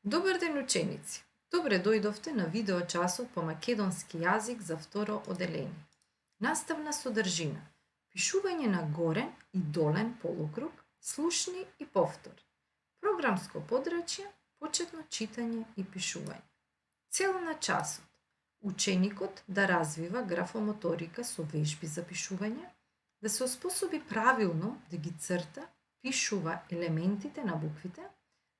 Добар ден, ученици! Добре дојдовте на видео часот по македонски јазик за второ оделение. Наставна содржина: пишување на горен и долен полукруг, слушни и повтор. Програмско подрачје: почетно читање и пишување. Цел на часот: ученикот да развива графомоторика со вежби за пишување, да се оспособи правилно да ги црта, пишува елементите на буквите,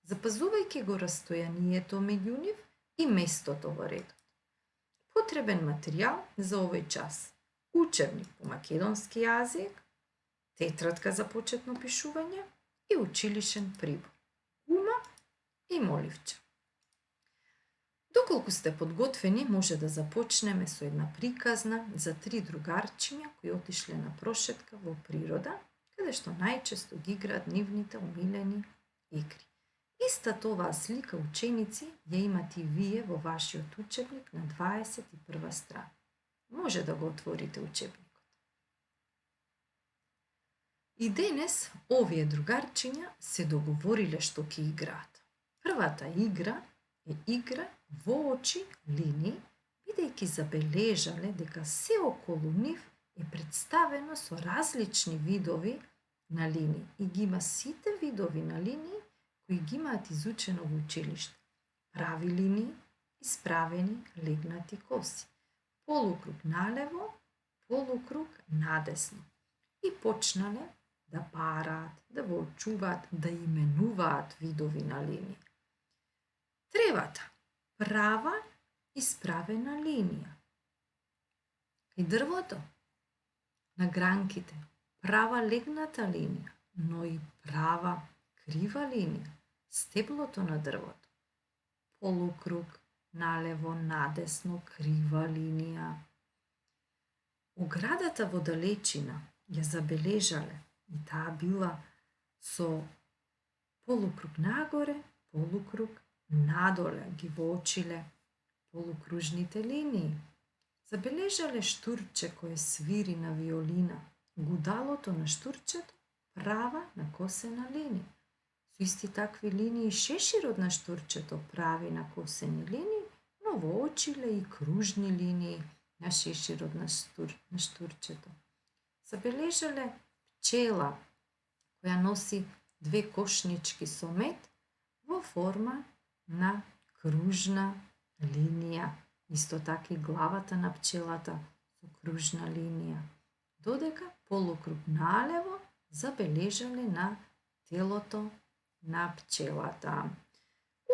запазувајќи го растојанието меѓу нив и местото во редот. Потребен материјал за овој час: учебник по македонски јазик, тетрадка за почетно пишување и училишен прибор, гума и моливче. Доколку сте подготвени, може да започнеме со една приказна за 3 другарчиња кои отишле на прошетка во природа, каде што најчесто ги играат нивните омилени игри. Истата оваа слика, ученици, ја имате и вие во вашиот учебник на 21 страна. Може да го отворите учебникот. И денес овие другарчиња се договориле што ќе играат. Првата игра е игра во очи линии, бидејќи забележале дека се околу нив е представено со различни видови на линии и ги има сите видови на линии кои ги имаат изучено во училиште. Прави линии, исправени, легнати коси, полукруг налево, полукруг надесно. И почнале да бараат, да воочуваат, да именуваат видови на линии. Тревата: права исправена линија. Кај дрвото, на гранките, права легната линија, но и права крива линија. Стеблото на дрвото, полукруг налево, надесно, крива линија. Оградата во далечина ја забележале и таа била со полукруг нагоре, полукруг надоле, ги воочиле полукружните линии. Забележале штурче кое свири на виолина, гудалото на штурчето, права накосена линија. Со исти такви линии шеширот на штурчето, прави накосени линии, но воочиле и кружни линии на шеширот на штурчето. Забележале пчела која носи 2 кошнички со мед во форма на кружна линија. Исто така и главата на пчелата со кружна линија. Додека полукруг налево забележале на телото на пчелата.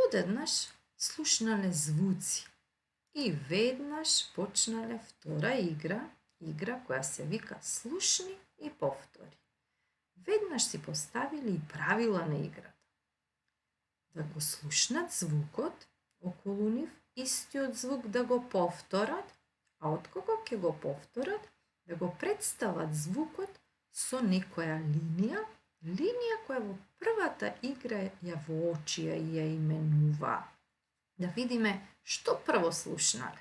Одеднаш слушнале звуци и веднаш почнале втора игра која се вика слушни и повтори. Веднаш си поставили и правила на играта: да го слушнат звукот околу нив, истиот звук да го повторат, а откако ќе го повторат, да го представат звукот со некоја линија која во првата игра ја воочија и ја именува. Да видиме што прво слушнале.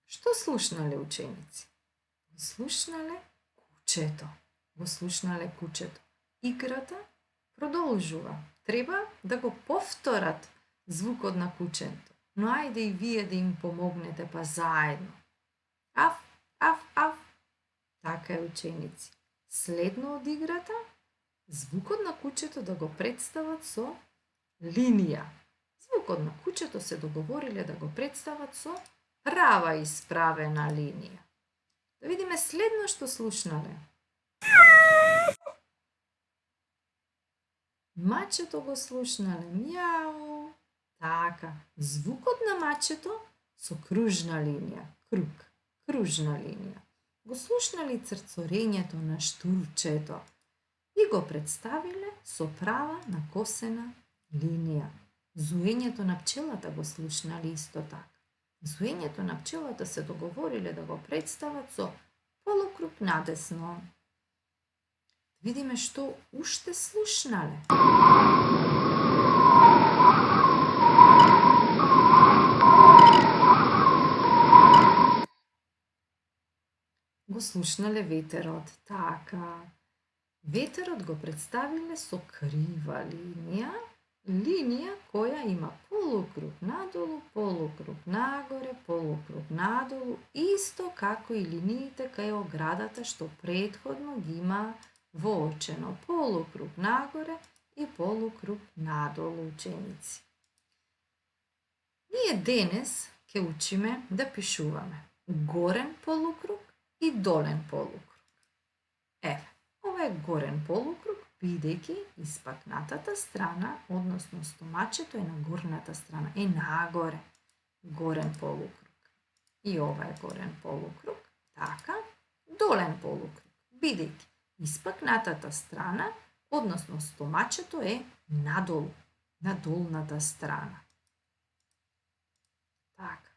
Што слушнале, ученици? Слушнале кучето. Го слушнале кучето. Играта продолжува. Треба да го повторат звукот на кучето. Но ајде и вие да им помогнете, па заедно. Аф, аф, аф. Така е, ученици. Следно од играта, звукот на кучето да го представат со линија. Звукот на кучето се договориле да го представат со права исправена линија. Да видиме следно што слушнале. Мачето го слушнале. Мјау. Така, звукот на мачето со кружна линија. Круг, кружна линија. Го слушнали црцорењето на штурчето и го представиле со права накосена линија. Зуењето на пчелата го слушнали исто така. Зуењето на пчелата се договориле да го представат со полукруг надесно. Видиме што уште слушнале. Го слушнале ветерот. Така. Ветерот го представиле со крива линија, линија која има полукруг надолу, полукруг нагоре, полукруг надолу, исто како и линиите кај оградата што претходно ги има воочено. Полукруг нагоре и полукруг надолу, ученици. Ние денес ќе учиме да пишуваме горен полукруг и долен полукруг. Еве, ова е горен полукруг, бидејќи испакнатата страна, односно стомачето е на горната страна, е нагоре. Горен полукруг. И ова е горен полукруг, така, долен полукруг, бидејќи испакнатата страна, односно стомачето е надолу, на долната страна. Така.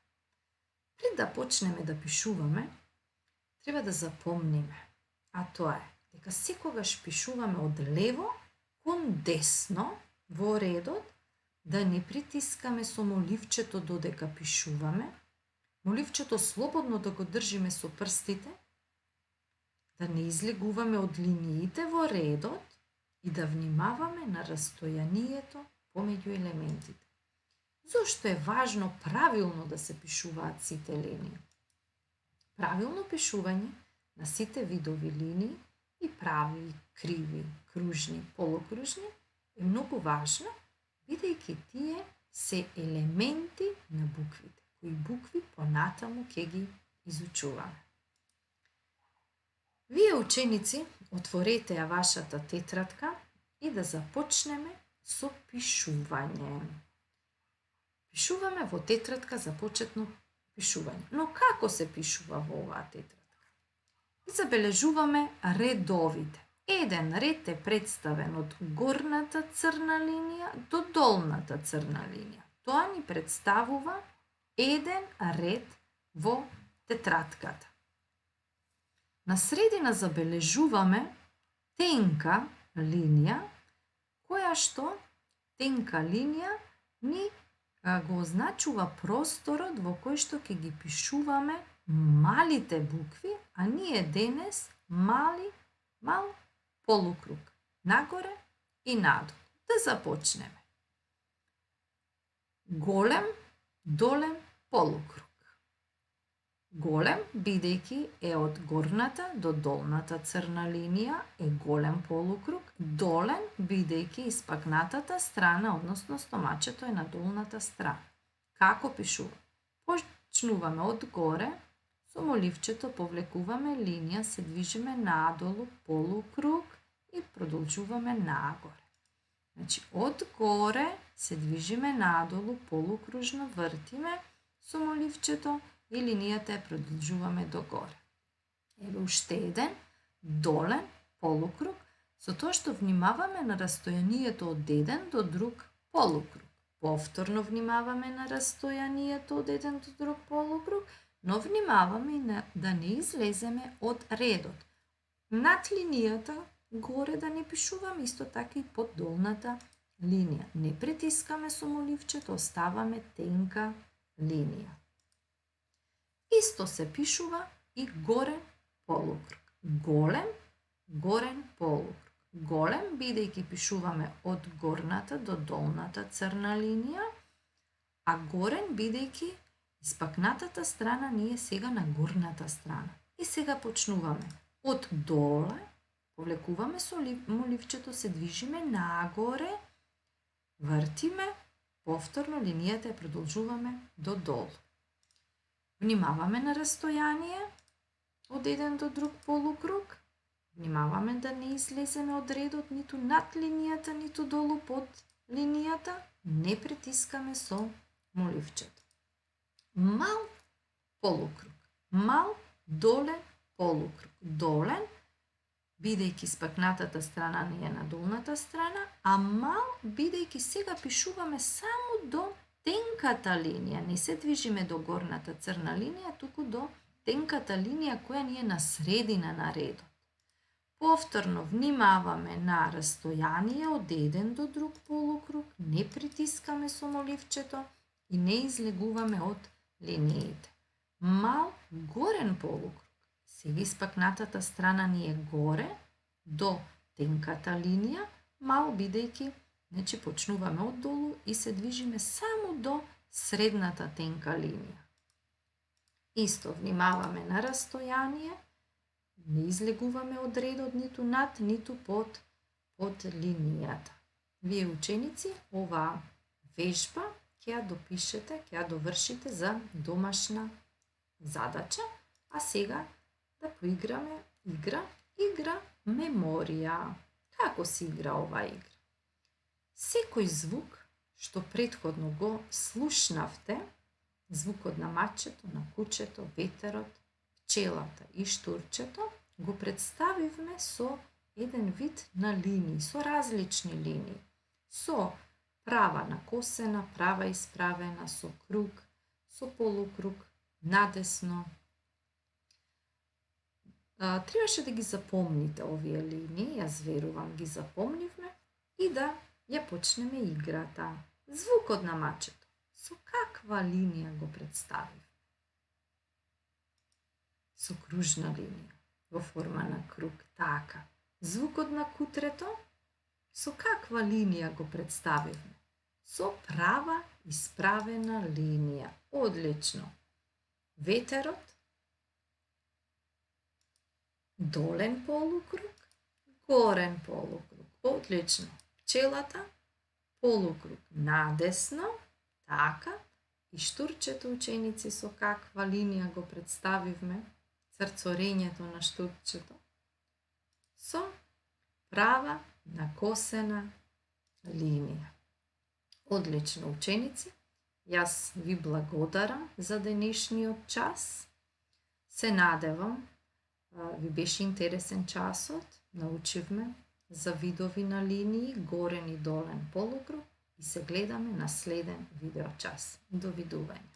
Пред да почнеме да пишуваме, треба да запомниме, а тоа е дека секогаш пишуваме од лево кон десно во редот, да не притискаме со моливчето додека пишуваме, моливчето слободно да го држиме со прстите, да не излегуваме од линиите во редот и да внимаваме на растојанието помеѓу елементите. Зошто е важно правилно да се пишуваат сите линии? Правилно пишување на сите видови линии, и прави, криви, кружни, полукружни, е многу важно, бидејќи тие се елементи на буквите, кои букви понатаму ќе ги изучуваме. Вие, ученици, отворете ја вашата тетрадка и да започнеме со пишување. Пишуваме во тетрадка за почетно пишување. Но како се пишува во оваа тетрадка? Забележуваме редовите. Еден ред е представен од горната црна линија до долната црна линија. Тоа ни представува еден ред во тетрадката. На средина забележуваме тенка линија, која што тенка линија ни го означува просторот во кој што ќе ги пишуваме малите букви, а ние денес мал полукруг, нагоре и надолу. Да започнеме. Голем, долем полукруг. Голем, бидејќи е од горната до долната црна линија, е голем полукруг. Долен, бидејќи испакнатата страна, односно стомачето е на долната страна. Како пишува? Почнуваме од горе, со моливчето повлекуваме линија, се движиме надолу, полукруг и продолжуваме нагоре. Значи, од горе се движиме надолу, полукружно вртиме со моливчето и линијата ја продолжуваме до горе. Еве уште еден долен полукруг, со тоа што внимаваме на растојанието од еден до друг полукруг. Повторно внимаваме на растојанието од еден до друг полукруг, но внимаваме да не излеземе од редот. Над линијата горе да не пишуваме, исто така и под долната линија. Не притискаме со моливчето, оставаме тенка линија. Исто се пишува и горен полукруг. Голем, горен полукруг. Голем, бидејќи пишуваме од горната до долната црна линија, а горен, бидејќи испакнатата страна ни е сега на горната страна. И сега почнуваме од доле, повлекуваме со моливчето, се движиме нагоре, вртиме, повторно линијата ја продолжуваме до долу. Внимаваме на растојание од еден до друг полукруг, внимаваме да не излеземе од редот ниту над линијата, ниту долу под линијата, не притискаме со моливчето. Мал полукруг, мал долен полукруг. Долен, бидејќи испакнатата страна не е на долната страна, а мал, бидејќи сега пишуваме само до тенката линија, не се движиме до горната црна линија, туку до тенката линија која ни е на средина на редот. Повторно внимаваме на растојание од еден до друг полукруг, не притискаме со моливчето и не излегуваме од линиите. Мал горен полукруг. Сега испакнатата страна ни е горе до тенката линија, мал бидејќи почнуваме од долу и се движиме само до средната тенка линија. Исто внимаваме на растојание, не излегуваме од редот ниту над, ниту под линијата. Вие ученици оваа вежба ќе ја допишете, ќе ја довршите за домашна задача, а сега да поиграме игра меморија. Како се игра оваа игра? Секој звук што претходно го слушнавте, звукот на мачето, на кучето, ветерот, пчелата и штурчето, го представивме со еден вид на линии, со различни линии. Со права накосена, права исправена, со круг, со полукруг, надесно. Требаше да ги запомните овие линии, јас верувам ги запомнивме, и да ја почнеме играта. Звукот на мачето. Со каква линија го представив? Со кружна линија, во форма на круг, така. Звукот на кутрето, со каква линија го представивме? Со права исправена линија. Одлично. Ветерот, долен полукруг, горен полукруг. Одлично. Пчелата, полукруг надесно, така, и штурчето, ученици, со каква линија го представивме, црцорењето на штурчето, со права накосена линија. Одлично, ученици, јас ви благодарам за денешниот час. Се надевам, ви беше интересен часот, научивме за видови на линии, горен и долен полукруг, и се гледаме на следен видеочас. Довидување.